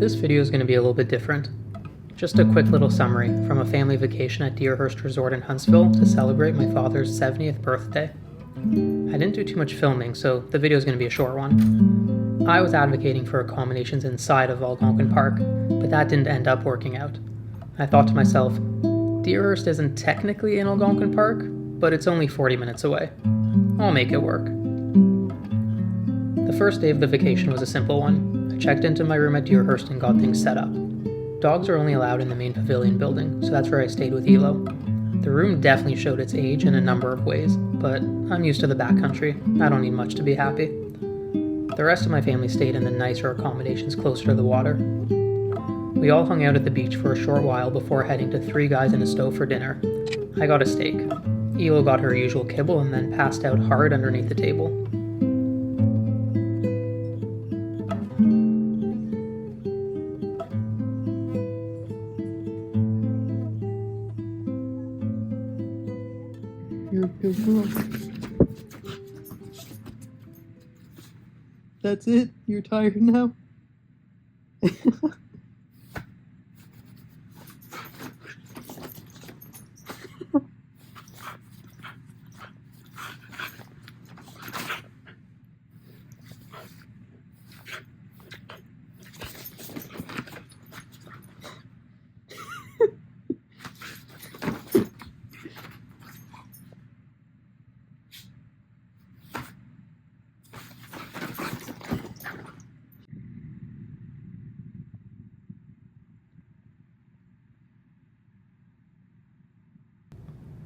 This video is going to be a little bit different. Just a quick little summary from a family vacation at Deerhurst Resort in Huntsville to celebrate my father's 70th birthday. I didn't do too much filming, so the video is going to be a short one. I was advocating for accommodations inside of Algonquin Park, but that didn't end up working out. I thought to myself, Deerhurst isn't technically in Algonquin Park, but it's only 40 minutes away. I'll make it work. The first day of the vacation was a simple one. I checked into my room at Deerhurst and got things set up. Dogs are only allowed in the main pavilion building, so that's where I stayed with Elo. The room definitely showed its age in a number of ways, but I'm used to the backcountry. I don't need much to be happy. The rest of my family stayed in the nicer accommodations closer to the water. We all hung out at the beach for a short while before heading to Three Guys in a Stove for dinner. I got a steak. Elo got her usual kibble and then passed out hard underneath the table. You're a good girl. That's it? You're tired now?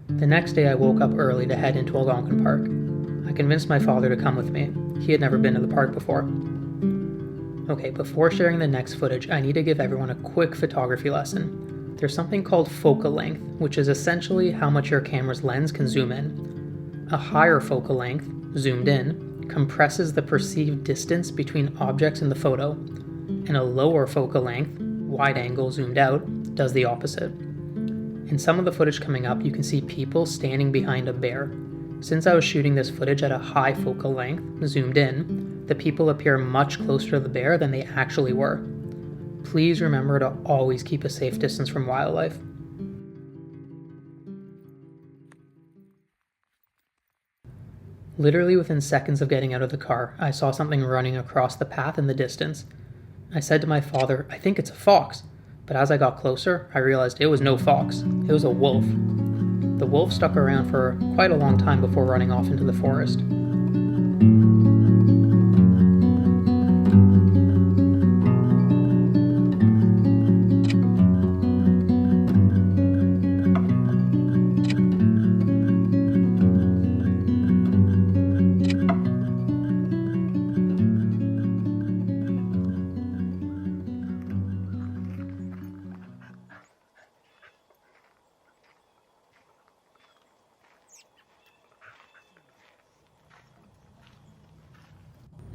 The next day I woke up early to head into Algonquin Park. I convinced my father to come with me. He had never been to the park before. Okay, before sharing the next footage, I need to give everyone a quick photography lesson. There's something called focal length, which is essentially how much your camera's lens can zoom in. A higher focal length, zoomed in, compresses the perceived distance between objects in the photo, and a lower focal length, wide angle zoomed out, does the opposite. In some of the footage coming up, you can see people standing behind a bear. Since I was shooting this footage at a high focal length, zoomed in, the people appear much closer to the bear than they actually were. Please remember to always keep a safe distance from wildlife. Literally within seconds of getting out of the car, I saw something running across the path in the distance. I said to my father, "I think it's a fox." But as I got closer, I realized it was no fox, it was a wolf. The wolf stuck around for quite a long time before running off into the forest.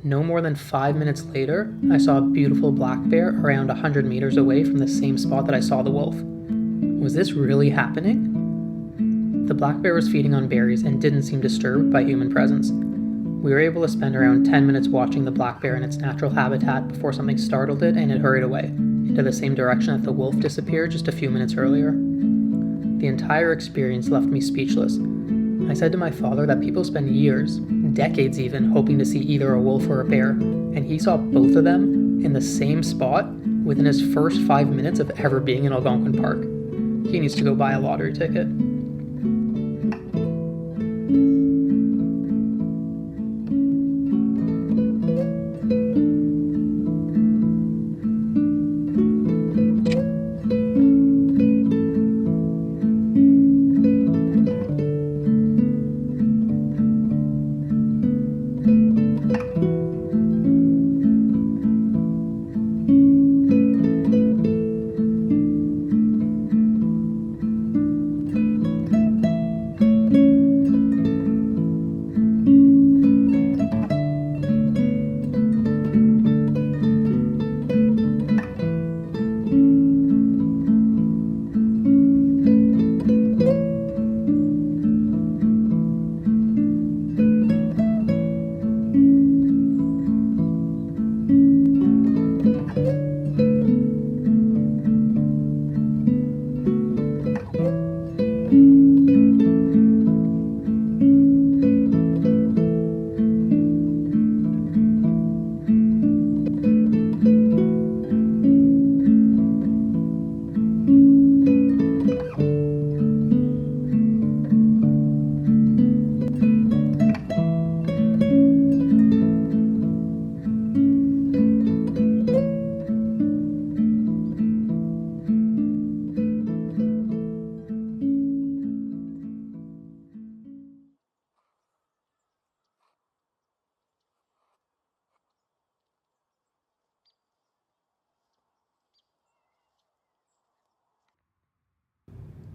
No more than 5 minutes later, I saw a beautiful black bear around 100 meters away from the same spot that I saw the wolf. Was this really happening? The black bear was feeding on berries and didn't seem disturbed by human presence. We were able to spend around 10 minutes watching the black bear in its natural habitat before something startled it and it hurried away, into the same direction that the wolf disappeared just a few minutes earlier. The entire experience left me speechless. I said to my father that people spend years, decades even, hoping to see either a wolf or a bear, and he saw both of them in the same spot within his first 5 minutes of ever being in Algonquin Park. He needs to go buy a lottery ticket.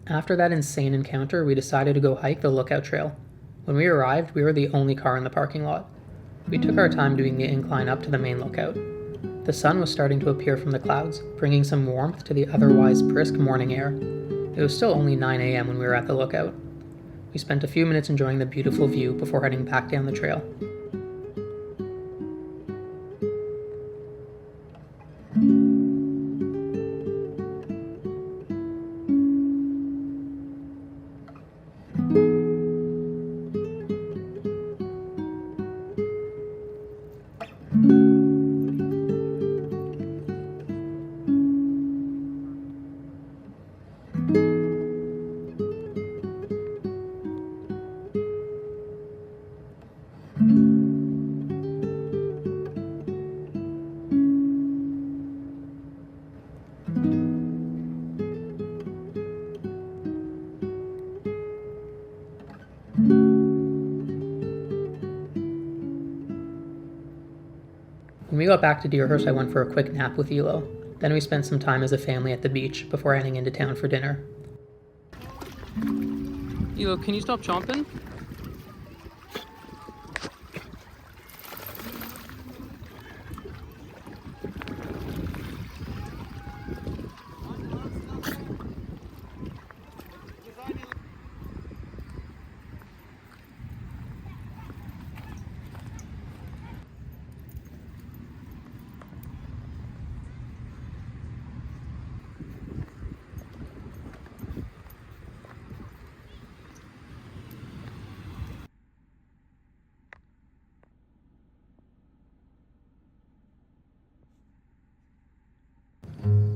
After that insane encounter, we decided to go hike the Lookout Trail. When we arrived, we were the only car in the parking lot. We took our time doing the incline up to the main lookout. The sun was starting to appear from the clouds, bringing some warmth to the otherwise brisk morning air. It was still only 9 a.m. when we were at the lookout. We spent a few minutes enjoying the beautiful view before heading back down the trail. When we got back to Deerhurst, I went for a quick nap with Elo. Then we spent some time as a family at the beach before heading into town for dinner. Elo, can you stop chomping?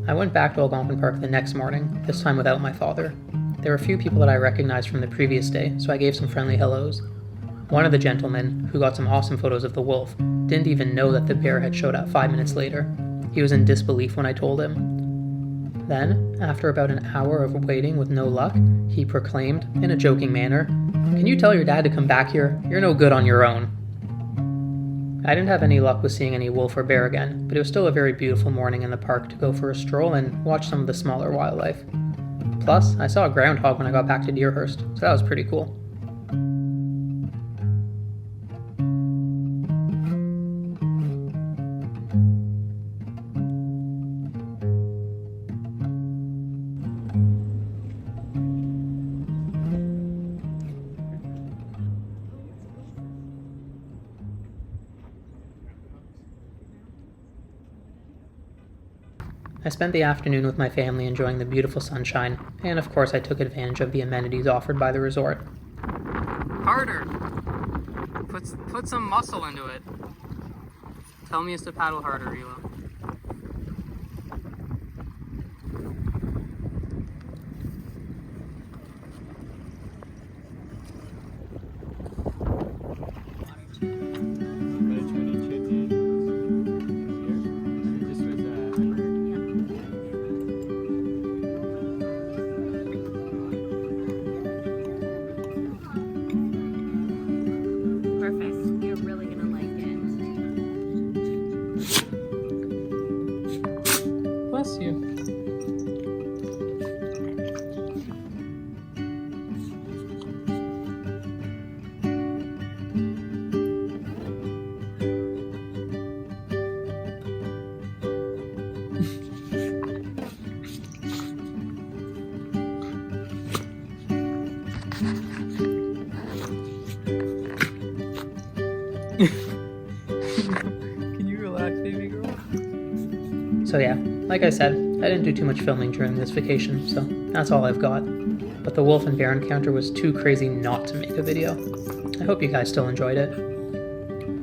I went back to Algonquin Park the next morning, this time without my father. There were a few people that I recognized from the previous day, so I gave some friendly hellos. One of the gentlemen, who got some awesome photos of the wolf, didn't even know that the bear had showed up 5 minutes later. He was in disbelief when I told him. Then, after about an hour of waiting with no luck, he proclaimed, in a joking manner, "Can you tell your dad to come back here? You're no good on your own." I didn't have any luck with seeing any wolf or bear again, but it was still a very beautiful morning in the park to go for a stroll and watch some of the smaller wildlife. Plus, I saw a groundhog when I got back to Deerhurst, so that was pretty cool. I spent the afternoon with my family enjoying the beautiful sunshine, and of course I took advantage of the amenities offered by the resort. Harder! Put some muscle into it. Tell me it's to paddle harder, Elo. Bless you. Can you relax, baby girl? So yeah, like I said, I didn't do too much filming during this vacation, so that's all I've got. But the wolf and bear encounter was too crazy not to make a video. I hope you guys still enjoyed it.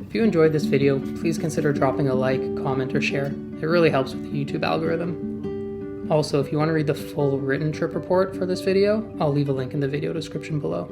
If you enjoyed this video, please consider dropping a like, comment, or share. It really helps with the YouTube algorithm. Also, if you want to read the full written trip report for this video, I'll leave a link in the video description below.